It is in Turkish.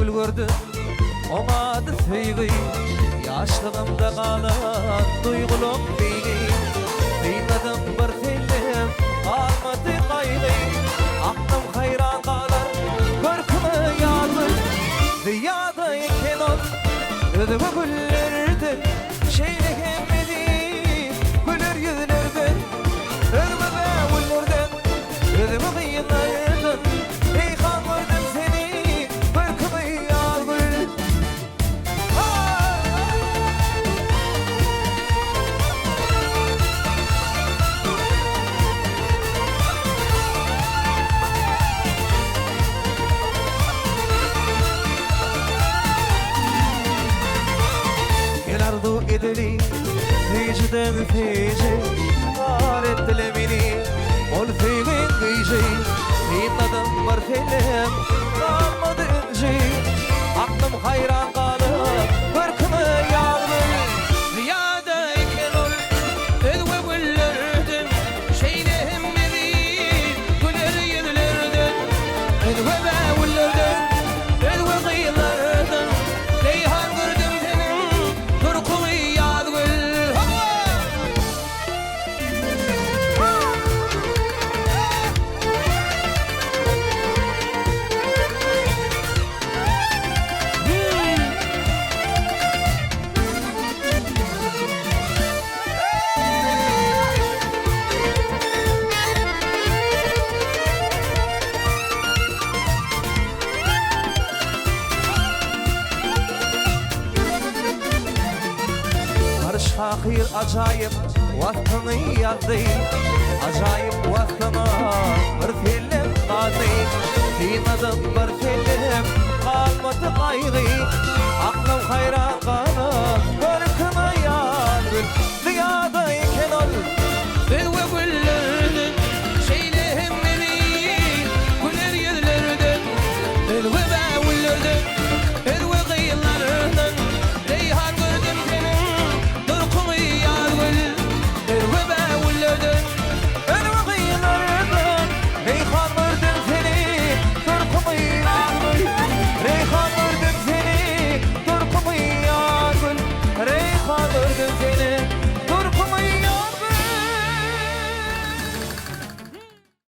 gül gördüm ona adı sevgi. Yaşlığımda kalan duygulum beyni. Duymadım bir film almadı kaygı. Aklım hayran kalar korkumu yazdı. Dünyada iken ol ödümü güllerdi. Şeyle hemmedi güler yüzlerden. Ölme be güllerden ödümü kıyılardan. Reyhan gördüm seni korkumu yazdı. Arzu edeli Fecden fece Var ettiler beni Ol feygen gıycı Yılladım var film Kalmadı ince Aklım hayran kalıp Korkumu yağdı Rüyadayken ol Ödve güllerden Şeyde hemmedi Güler yüzlerden Ödve be güllerden Ödve kıyılardan Reyhan gördüm senin Turkumu yad gül Şakir acayip vaktını yazdı. Acayip vaktına bir film kaldı. Duymadım bir film kalmadı kaygı. Aklım hayran kalıp